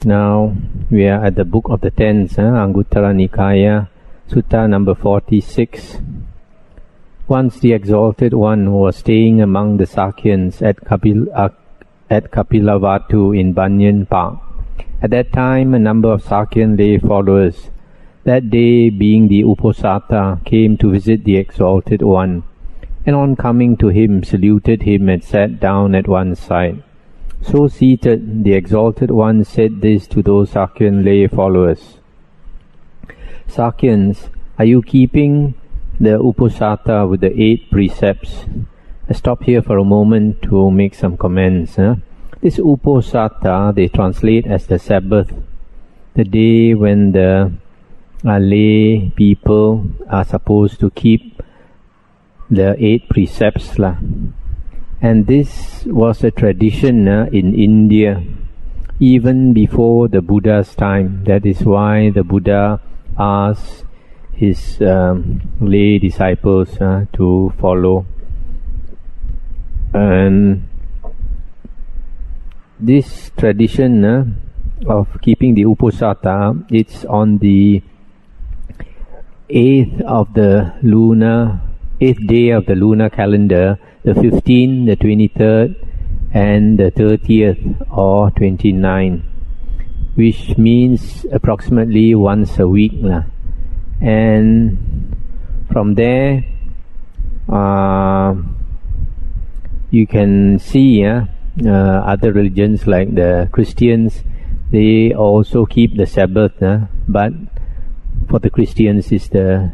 Now we are at the book of the Tens, Anguttara Nikaya, Sutta number 46. Once the Exalted One was staying among the Sakyans at Kapilavatthu in Banyan Park. At that time, a number of Sakyan lay followers, that day being the Uposatha, came to visit the Exalted One, and on coming to him, saluted him and sat down at one side. So seated, the Exalted One said this to those Sakyan lay followers: Sakyans, are you keeping the Uposatha with the 8 precepts? I stop here for a moment to make some comments. This Uposatha they translate as the Sabbath, the day when the lay people are supposed to keep the 8 precepts. And this was a tradition in India even before the Buddha's time. That is why the Buddha asked his lay disciples to follow. And this tradition of keeping the Uposatha, it's on the 8th day of the lunar calendar, the 15th, the 23rd, and the 30th or 29th, which means approximately once a week. And from there, you can see other religions like the Christians, they also keep the Sabbath, but for the Christians it's the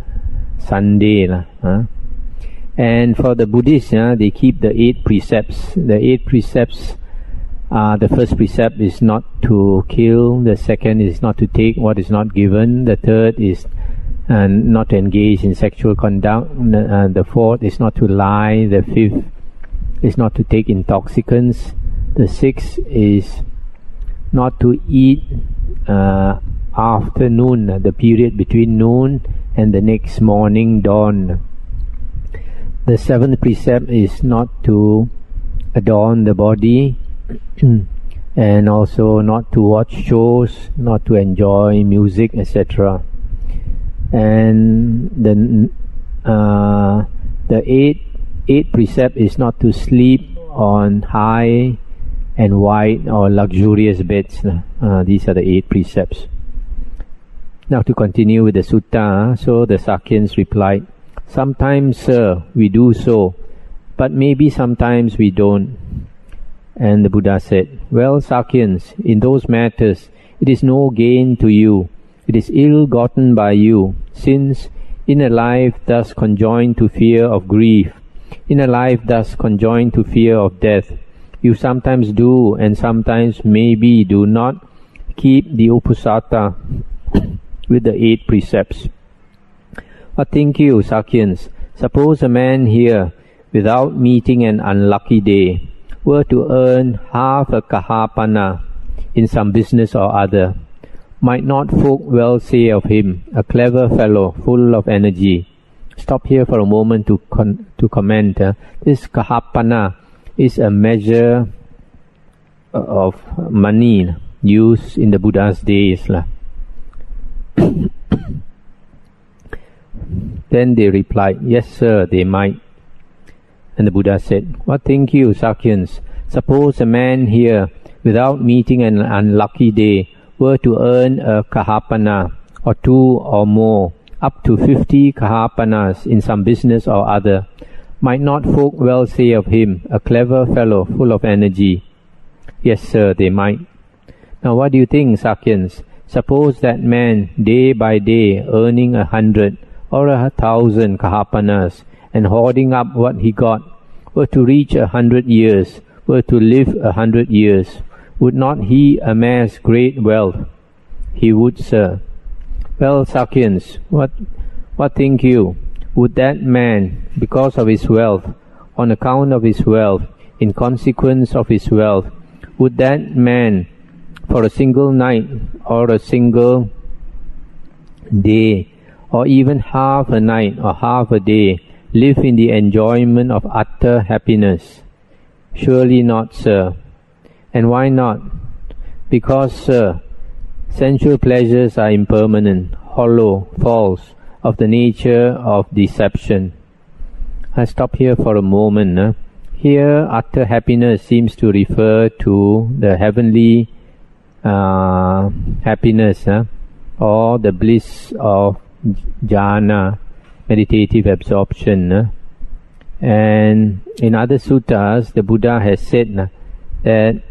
Sunday. And for the Buddhists, they keep the 8 precepts. The 8 precepts, the first precept is not to kill, the second is not to take what is not given, the third is not to engage in sexual conduct, the fourth is not to lie, the fifth is not to take intoxicants, the sixth is not to eat after noon, the period between noon and the next morning dawn. The 7th precept is not to adorn the body and also not to watch shows, not to enjoy music, etc. And the 8th precept is not to sleep on high and wide or luxurious beds. These are the 8 precepts. Now to continue with the sutta, so the Sakyans replied, Sometimes, sir, we do so, but maybe sometimes we don't. And the Buddha said, Well, Sakyans, in those matters, it is no gain to you. It is ill-gotten by you, since in a life thus conjoined to fear of grief, in a life thus conjoined to fear of death, you sometimes do and sometimes maybe do not keep the Uposatha with the 8 precepts. What think you, Sakyans? Suppose a man here, without meeting an unlucky day, were to earn half a kahapana in some business or other. Might not folk well say of him, a clever fellow, full of energy? Stop here for a moment to comment. This kahapana is a measure of money used in the Buddha's days. Then they replied, Yes, sir, they might. And the Buddha said, What think you, Sakyans? Suppose a man here, without meeting an unlucky day, were to earn a kahapana, or 2 or more, up to 50 kahapanas in some business or other. Might not folk well say of him, a clever fellow, full of energy? Yes, sir, they might. Now what do you think, Sakyans? Suppose that man, day by day, earning 100 or 1,000 kahapanas, and hoarding up what he got, were to reach 100 years, were to live 100 years, would not he amass great wealth? He would, sir. Well, Sakyans, what think you? Would that man, because of his wealth, on account of his wealth, in consequence of his wealth, would that man, for a single night or a single day, or even half a night or half a day, live in the enjoyment of utter happiness? Surely not, sir. And why not? Because, sir, sensual pleasures are impermanent, hollow, false, of the nature of deception. I stop here for a moment. Here, utter happiness seems to refer to the heavenly happiness, or the bliss of jhana, meditative absorption. And in other suttas, the Buddha has said that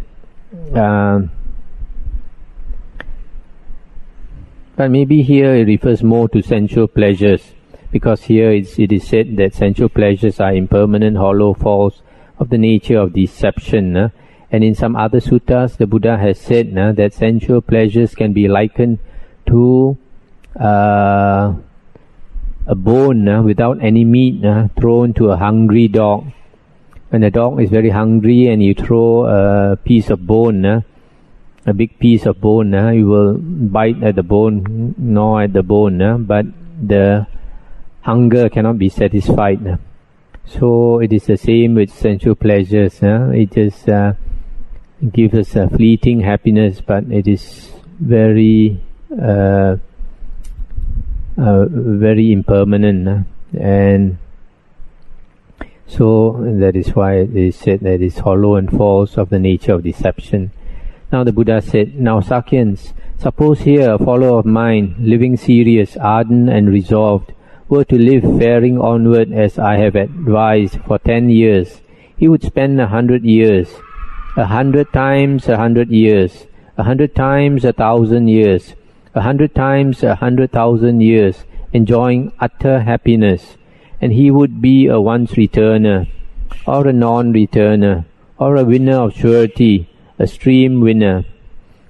but maybe here it refers more to sensual pleasures, because here it is said that sensual pleasures are impermanent, hollow, false, of the nature of deception. And in some other suttas, the Buddha has said that sensual pleasures can be likened to a bone without any meat thrown to a hungry dog. When a dog is very hungry and you throw a piece of bone, a big piece of bone, you will bite at the bone, gnaw at the bone, but the hunger cannot be satisfied. So it is the same with sensual pleasures. It just gives us a fleeting happiness, but it is very very impermanent, and so that is why it is said that it is hollow and false, of the nature of deception. Now the Buddha said, "Now Sakyans, suppose here a follower of mine, living serious, ardent and resolved, were to live faring onward as I have advised for 10 years, he would spend 100 years, 100 times 100 years, 100 times 1,000 years, 100 times 100,000 years, enjoying utter happiness, and he would be a once returner, or a non-returner, or a winner of surety, a stream winner."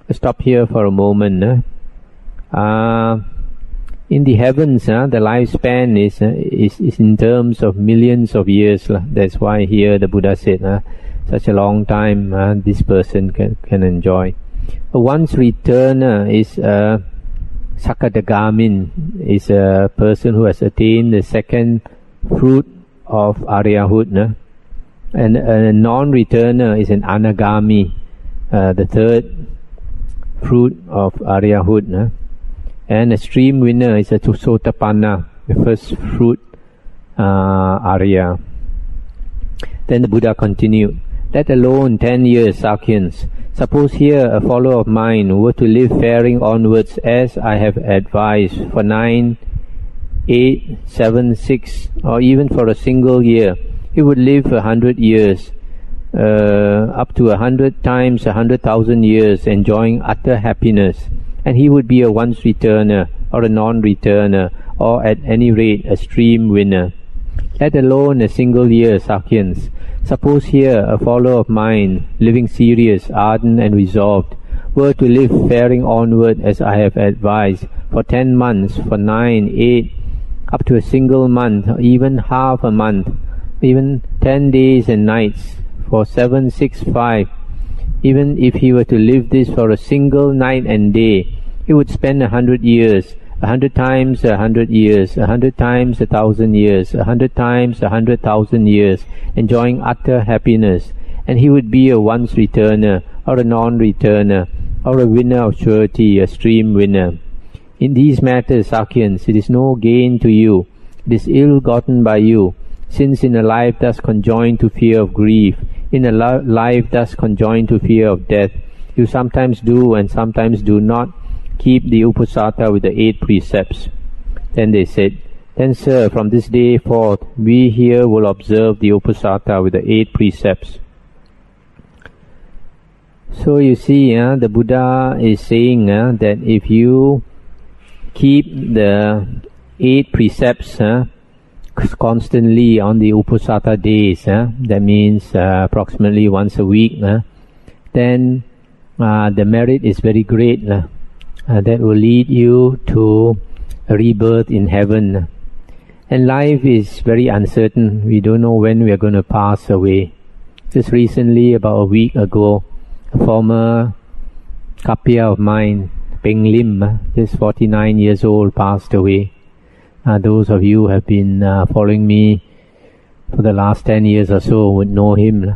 Let's stop here for a moment. In the heavens, the lifespan is in terms of millions of years. That's why here the Buddha said, such a long time this person can enjoy. A once returner is a Saritthadhamma, is a person who has attained the second fruit of Aryahood. And a non-returner is an Anagami, the third fruit of Aryahood. And a stream winner is a Sotapanna, the first fruit Arya. Then the Buddha continued, "Let alone 10 years, Sakyans. Suppose here a follower of mine were to live faring onwards as I have advised for 9, 8, 7, 6, or even for a single year. He would live 100 years, up to 100 times 100,000 years, enjoying utter happiness. And he would be a once returner, or a non-returner, or at any rate a stream winner. Let alone a single year, Sakyans. Suppose here a follower of mine, living serious, ardent and resolved, were to live faring onward as I have advised, for 10 months, for 9, 8, up to a single month, or even half a month, even 10 days and nights, for 7, 6, 5, even if he were to live this for a single night and day, he would spend 100 years, 100 times 100 years, 100 times 1,000 years, 100 times 100,000 years, enjoying utter happiness, and he would be a once returner, or a non-returner, or a winner of surety, a stream winner. In these matters, Sakyans, it is no gain to you, it is ill gotten by you, since in a life thus conjoined to fear of grief, in a life thus conjoined to fear of death, you sometimes do and sometimes do not keep the uposatha with the 8 precepts. Then they said, "Then sir, from this day forth, we here will observe the uposatha with the 8 precepts." So you see, the Buddha is saying that if you keep the 8 precepts constantly on the uposatha days, that means approximately once a week, then the merit is very great. That will lead you to a rebirth in heaven. And life is very uncertain. We don't know when we are going to pass away. Just recently, about a week ago, a former kapya of mine, Peng Lim, just 49 years old, passed away. Those of you who have been following me for the last 10 years or so would know him.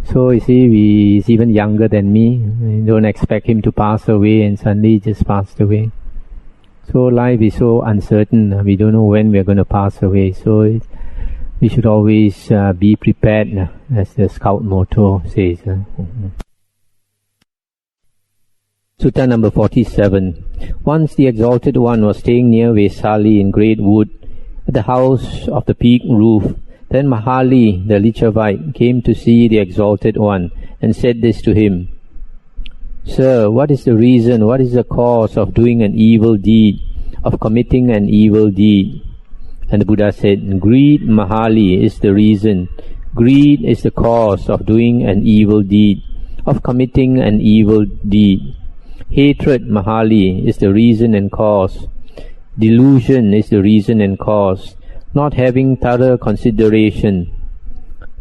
So you see, he's even younger than me. I don't expect him to pass away and suddenly he just passed away. So life is so uncertain. We don't know when we're going to pass away. So we should always be prepared, as the Scout motto says. Sutta number 47. Once the Exalted One was staying near Vesali in great wood, at the house of the peaked roof. Then Mahali, the Lichavite, came to see the Exalted One and said this to him: Sir, what is the reason, what is the cause of doing an evil deed, of committing an evil deed? And the Buddha said, Greed, Mahali, is the reason. Greed is the cause of doing an evil deed, of committing an evil deed. Hatred, Mahali, is the reason and cause. Delusion is the reason and cause. Not having thorough consideration.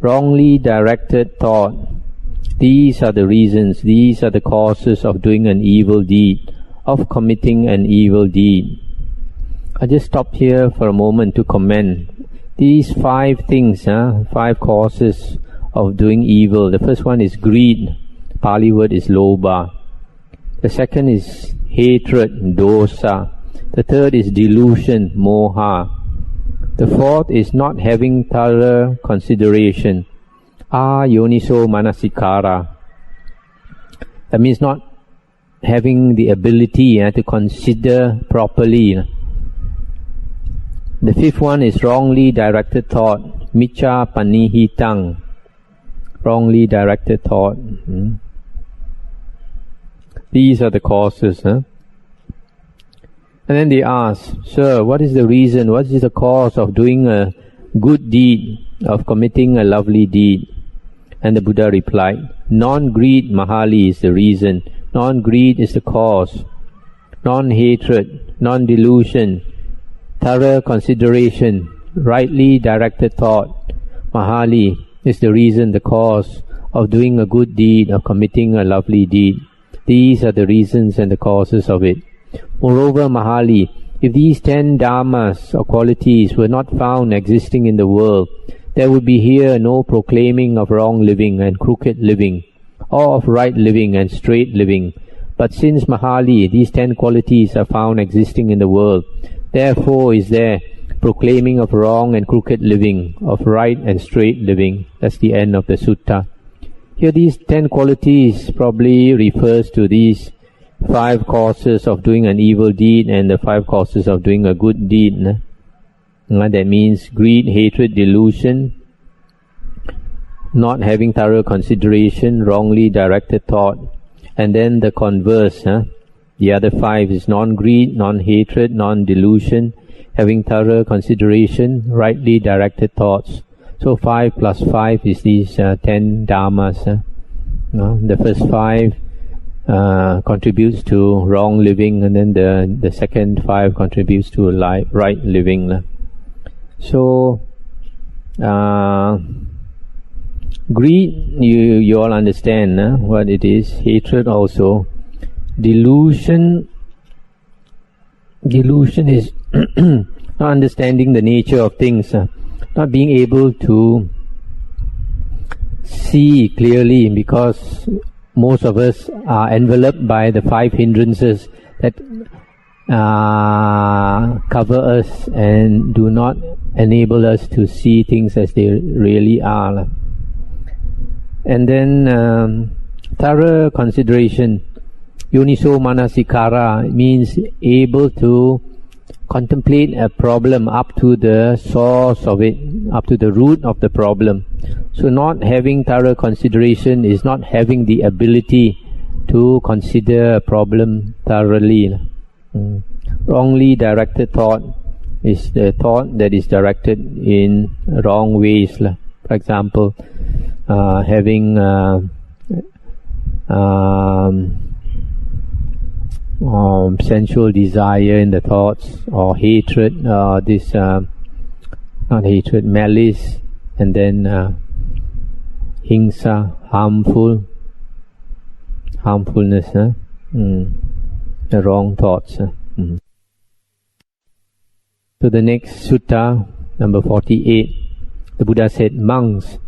Wrongly directed thought. These are the reasons, these are the causes of doing an evil deed, of committing an evil deed. I just stop here for a moment to comment. These 5 things, 5 causes of doing evil. The first one is greed. Pali word is lobha. The second is hatred, dosa. The third is delusion, moha. The fourth is not having thorough consideration, ayoniso manasikara. That means not having the ability to consider properly. The fifth one is wrongly directed thought, miccha panihitang. Wrongly directed thought. These are the causes. And then they ask, Sir, what is the reason, what is the cause of doing a good deed, of committing a lovely deed? And the Buddha replied, Non-greed, Mahali, is the reason. Non-greed is the cause. Non-hatred, non-delusion, thorough consideration, rightly directed thought, Mahali, is the reason, the cause of doing a good deed, of committing a lovely deed. These are the reasons and the causes of it. Moreover, Mahali, if these 10 dhammas or qualities were not found existing in the world, there would be here no proclaiming of wrong living and crooked living, or of right living and straight living. But since, Mahali, these 10 qualities are found existing in the world, therefore is there proclaiming of wrong and crooked living, of right and straight living. That's the end of the sutta. Here these 10 qualities probably refers to these 5 causes of doing an evil deed and the 5 causes of doing a good deed. That means greed, hatred, delusion, not having thorough consideration, wrongly directed thought. And then the converse, the other 5 is non-greed, non-hatred, non-delusion, having thorough consideration, rightly directed thoughts. So 5 plus 5 is these 10 dhammas. The first 5 contributes to wrong living, and then the second 5 contributes to right living. So greed, you all understand what it is. Hatred also. Delusion is not understanding the nature of things, not being able to see clearly, because most of us are enveloped by the 5 hindrances that cover us and do not enable us to see things as they really are. And then thorough consideration, yoniso manasikara, means able to contemplate a problem up to the source of it, up to the root of the problem. So not having thorough consideration is not having the ability to consider a problem thoroughly. Wrongly directed thought is the thought that is directed in wrong ways. For example, having sensual desire in the thoughts, or hatred, not hatred, malice, and then hingsa, harmfulness, the wrong thoughts. So the next sutta, number 48, the Buddha said, Monks,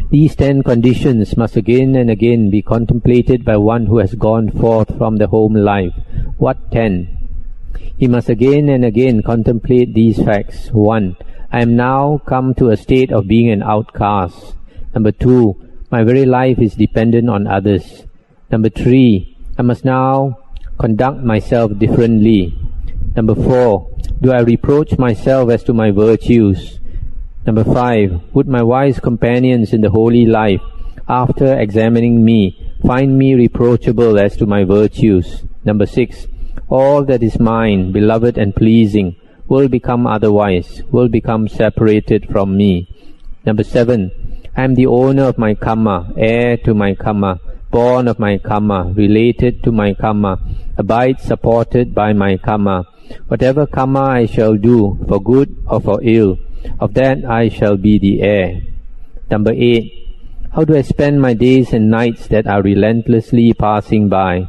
These 10 conditions must again and again be contemplated by one who has gone forth from the home life. What 10? He must again and again contemplate these facts. 1. I am now come to a state of being an outcast. Number 2. My very life is dependent on others. Number 3. I must now conduct myself differently. Number 4. Do I reproach myself as to my virtues? Number 5. Would my wise companions in the holy life, after examining me, find me reproachable as to my virtues? Number 6. All that is mine, beloved and pleasing, will become otherwise, will become separated from me. Number 7. I am the owner of my karma, heir to my karma, born of my karma, related to my karma, abide supported by my karma. Whatever karma I shall do, for good or for ill, of that I shall be the heir. Number 8. How do I spend my days and nights that are relentlessly passing by?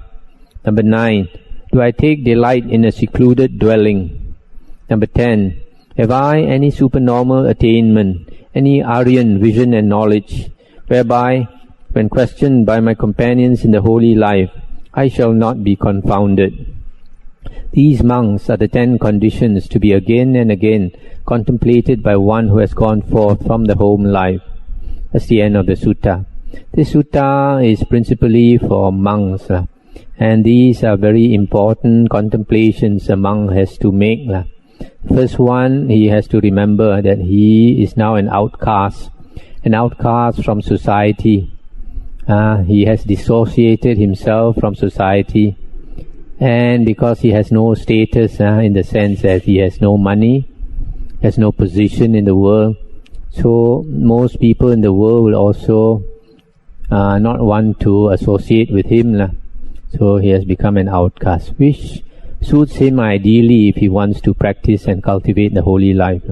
Number 9. Do I take delight in a secluded dwelling? Number 10. Have I any supernormal attainment, any Aryan vision and knowledge, whereby, when questioned by my companions in the holy life, I shall not be confounded? These monks are the 10 conditions to be again and again contemplated by one who has gone forth from the home life. That's the end of the sutta. This sutta is principally for monks, and these are very important contemplations a monk has to make. First one, he has to remember that he is now an outcast from society. He has dissociated himself from society, and because he has no status, in the sense that he has no money, has no position in the world, so most people in the world will also not want to associate with him. So he has become an outcast, which suits him ideally if he wants to practice and cultivate the holy life.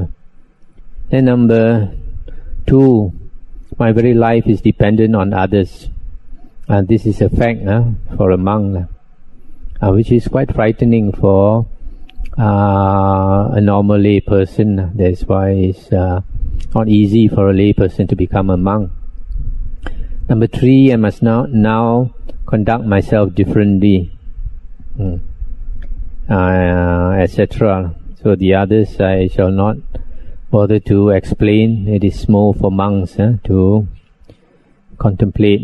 Then number 2, my very life is dependent on others. This is a fact for a monk, which is quite frightening for a normal lay person. That's why it's not easy for a lay person to become a monk. Number 3, I must now conduct myself differently, etc. So the others I shall not bother to explain. It is more for monks to contemplate.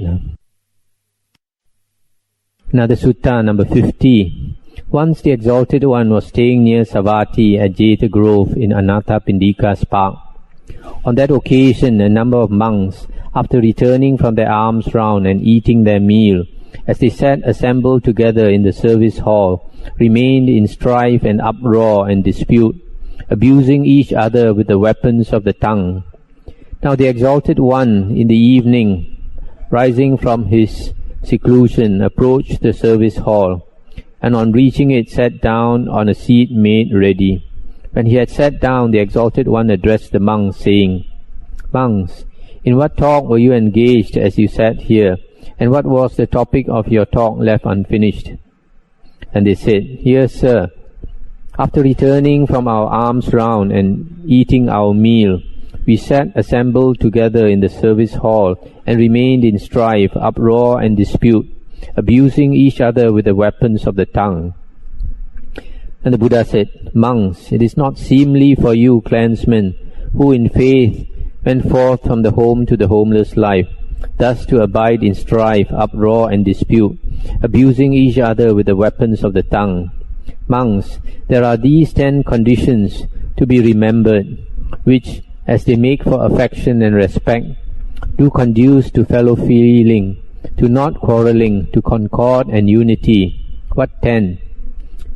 Another sutta, number 50. Once the Exalted One was staying near Savatthi at Jeta Grove in Anathapindika's park. On that occasion, a number of monks, after returning from their alms round and eating their meal, as they sat assembled together in the service hall, remained in strife and uproar and dispute, abusing each other with the weapons of the tongue. Now the Exalted One, in the evening, rising from his seclusion, approached the service hall, and on reaching it sat down on a seat made ready. When he had sat down, the Exalted One addressed the monks, saying, "Monks, in what talk were you engaged as you sat here, and what was the topic of your talk left unfinished?" And they said, "Here, sir, after returning from our alms round and eating our meal, we sat assembled together in the service hall and remained in strife, uproar and dispute, abusing each other with the weapons of the tongue." And the Buddha said, "Monks, it is not seemly for you, clansmen, who in faith went forth from the home to the homeless life, thus to abide in strife, uproar and dispute, abusing each other with the weapons of the tongue. Monks, there are these 10 conditions to be remembered, which, as they make for affection and respect, do conduce to fellow feeling, to not quarrelling, to concord and unity." What 10?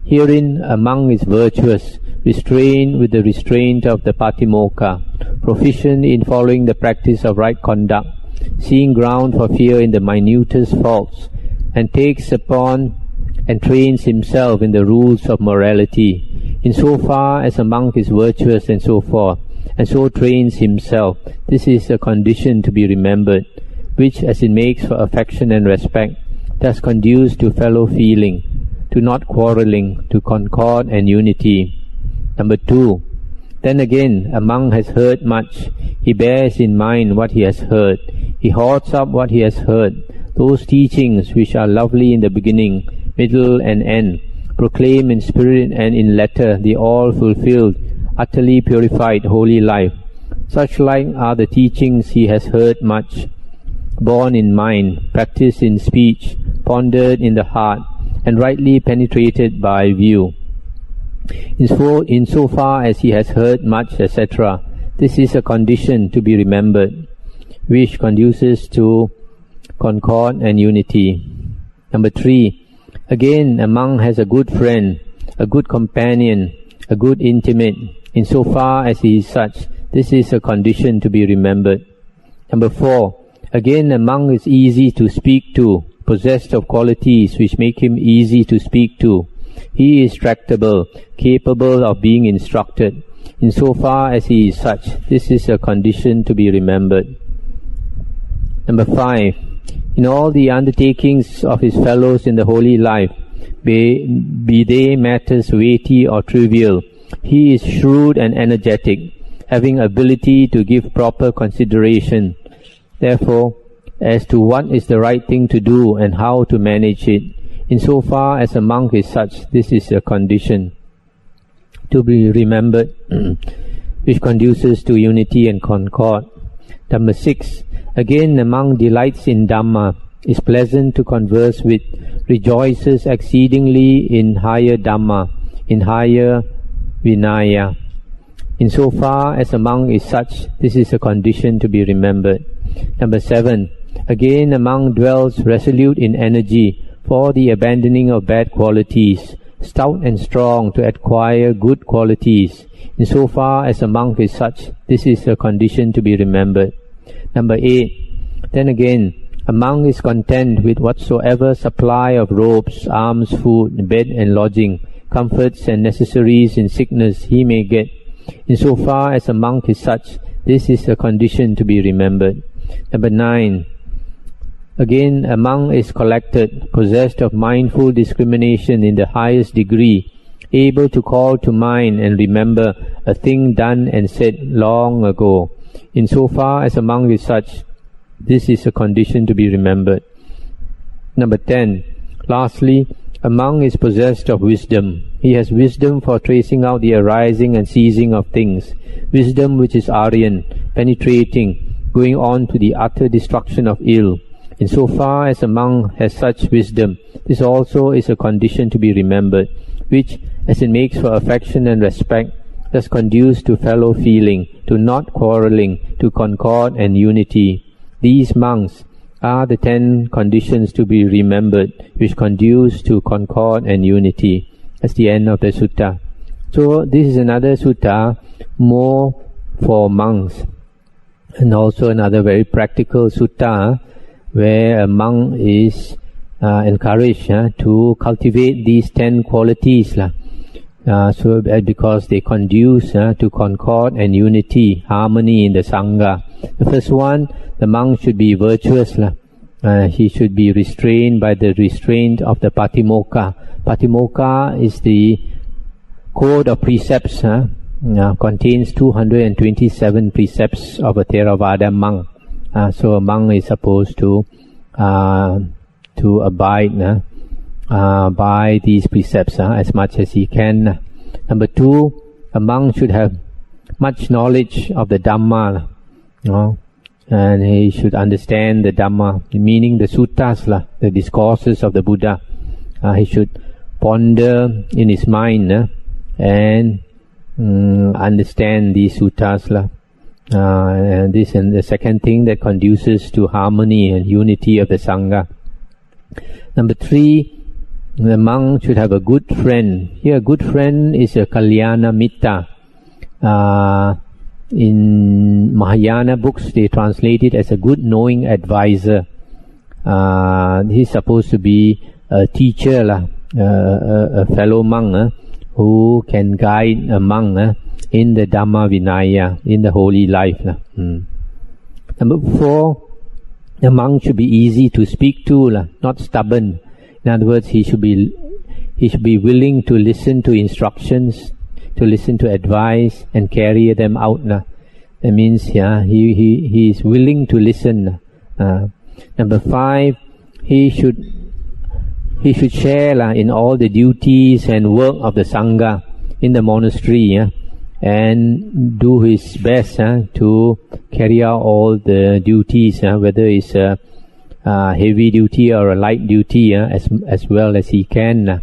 Herein a monk is virtuous, restrained with the restraint of the Patimokkha, proficient in following the practice of right conduct, seeing ground for fear in the minutest faults, and takes upon and trains himself in the rules of morality, in so far as a monk is virtuous and so forth, and so trains himself. This is a condition to be remembered, which, as it makes for affection and respect, does conduce to fellow feeling, to not quarrelling, to concord and unity. Number 2, Then again, a monk has heard much. He bears in mind what he has heard. He hoards up what he has heard. Those teachings which are lovely in the beginning, middle and end, proclaim in spirit and in letter the all-fulfilled, utterly purified holy life. Such like are the teachings he has heard much, borne in mind, practiced in speech, pondered in the heart, and rightly penetrated by view. In so far as he has heard much, etc., this is a condition to be remembered, which conduces to concord and unity. Number 3. Again, a monk has a good friend, a good companion, a good intimate. In so far as he is such, this is a condition to be remembered. Number 4. Again, a monk is easy to speak to, possessed of qualities which make him easy to speak to. He is tractable, capable of being instructed. In so far as he is such, this is a condition to be remembered. Number 5. In all the undertakings of his fellows in the holy life, be they matters weighty or trivial, he is shrewd and energetic, having ability to give proper consideration. Therefore, as to what is the right thing to do and how to manage it, in so far as a monk is such, this is a condition to be remembered, which conduces to unity and concord. Number 6. Again, a monk delights in Dhamma, is pleasant to converse with, rejoices exceedingly in higher Dhamma, in higher Vinaya. In so far as a monk is such, this is a condition to be remembered. Number 7. Again, a monk dwells resolute in energy for the abandoning of bad qualities, stout and strong to acquire good qualities. In so far as a monk is such, this is a condition to be remembered. Number 8. Then again, a monk is content with whatsoever supply of robes, arms, food, bed and lodging, comforts and necessaries in sickness he may get. In so far as a monk is such, this is a condition to be remembered. Number 9. Again, a monk is collected, possessed of mindful discrimination in the highest degree, able to call to mind and remember a thing done and said long ago. In so far as a monk is such, this is a condition to be remembered. Number 10. Lastly, a monk is possessed of wisdom. He has wisdom for tracing out the arising and ceasing of things, wisdom which is Aryan, penetrating, going on to the utter destruction of ill. In so far as a monk has such wisdom, this also is a condition to be remembered, which, as it makes for affection and respect, does conduce to fellow feeling, to not quarrelling, to concord and unity. These monks are the 10 conditions to be remembered, which conduce to concord and unity. That's the end of the sutta. So this is another sutta more for monks, and also another very practical sutta where a monk is encouraged to cultivate these 10 qualities, because they conduce to concord and unity, harmony in the Sangha. The first one, the monk should be virtuous. He should be restrained by the restraint of the Patimokkha. Patimokkha is the code of precepts, contains 227 precepts of a Theravada monk. So a monk is supposed to abide by these precepts as much as he can. Number 2, a monk should have much knowledge of the Dhamma, and he should understand the Dhamma, meaning the suttas, the discourses of the Buddha. He should ponder in his mind and understand these suttas. And this and the second thing that conduces to harmony and unity of the Sangha. Number 3, the monk should have a good friend. Here, a good friend is a Kalyana Mitta. In Mahayana books, they translate it as a good knowing advisor. He's supposed to be a teacher, a fellow monk who can guide a monk in the Dhamma Vinaya, in the holy life. Number 4, the monk should be easy to speak to, not stubborn. In other words, he should be willing to listen to instructions. to listen to advice and carry them out. That means he is willing to listen. Number 5, he should share in all the duties and work of the Sangha in the monastery, and do his best to carry out all the duties, whether it's a heavy duty or a light duty, as well as he can.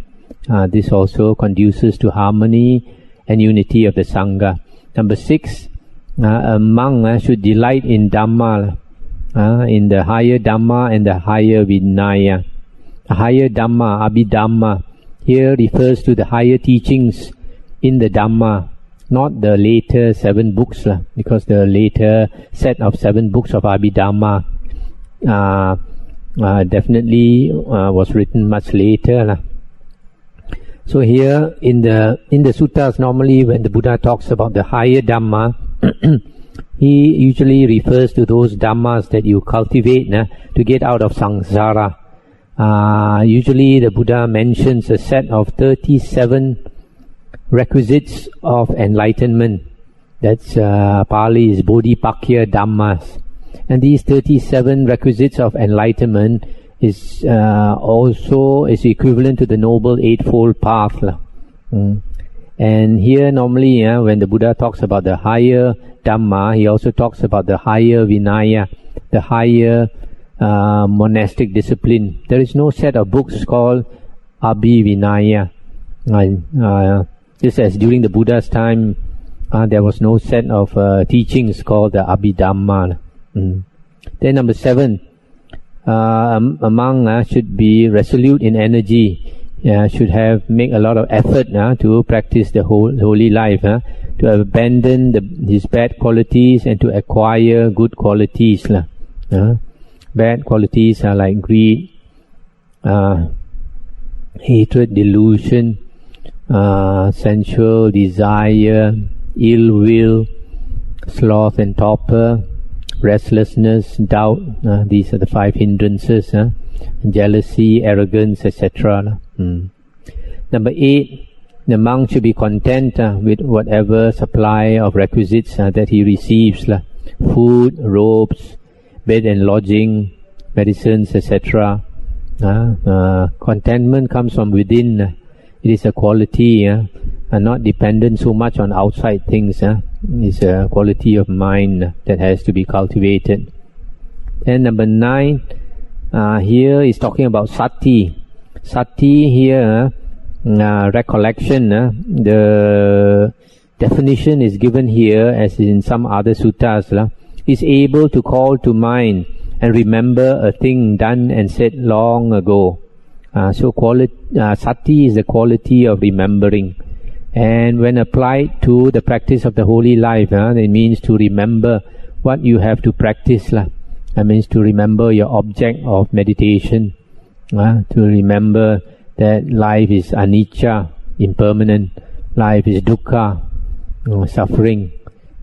This also conduces to harmony and unity of the Sangha. Number 6, a monk should delight in Dhamma, in the higher Dhamma and the higher Vinaya. The higher Dhamma, Abhidhamma, here refers to the higher teachings in the Dhamma, not the later 7 books, because the later set of 7 books of Abhidhamma definitely was written much later. So here in the suttas, normally when the Buddha talks about the higher Dhamma, he usually refers to those Dhammas that you cultivate to get out of samsara. Usually the Buddha mentions a set of 37 requisites of enlightenment. That's Pali is Bodhipakya Dhammas. And these 37 requisites of enlightenment is also is equivalent to the Noble Eightfold Path. And here normally when the Buddha talks about the higher Dhamma, he also talks about the higher Vinaya, the higher monastic discipline. There is no set of books called Abhivinaya. Just as during the Buddha's time, there was no set of teachings called the Abhidhamma. Then number 7, a monk should be resolute in energy, should make a lot of effort to practice the holy life, to abandon his bad qualities and to acquire good qualities. Bad qualities are like greed, hatred, delusion, sensual desire, ill will, sloth and torpor, restlessness, doubt. These are the 5 hindrances. Jealousy, arrogance, etc. Number 8, the monk should be content with whatever supply of requisites that he receives. Food, robes, bed and lodging, medicines, etc. Contentment comes from within. It is a quality, and not dependent so much on outside things. It's a quality of mind that has to be cultivated. And number 9, here is talking about sati. Sati here, recollection. The definition is given here as in some other suttas. Is able to call to mind and remember a thing done and said long ago. So sati is the quality of remembering, and when applied to the practice of the holy life, it means to remember what you have to practice. That means to remember your object of meditation, to remember that life is anicca, impermanent, life is dukkha, suffering,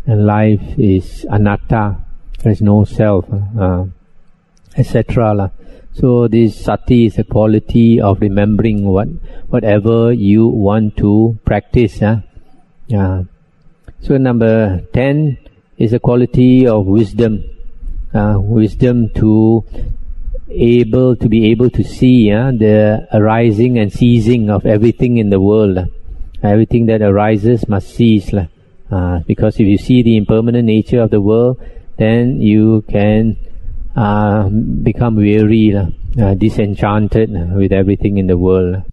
and life is anatta, there is no self, etc. So this sati is a quality of remembering whatever you want to practice. So number 10 is a quality of wisdom. Wisdom to be able to see the arising and ceasing of everything in the world. Everything that arises must cease. Because if you see the impermanent nature of the world, then you can become weary, disenchanted with everything in the world.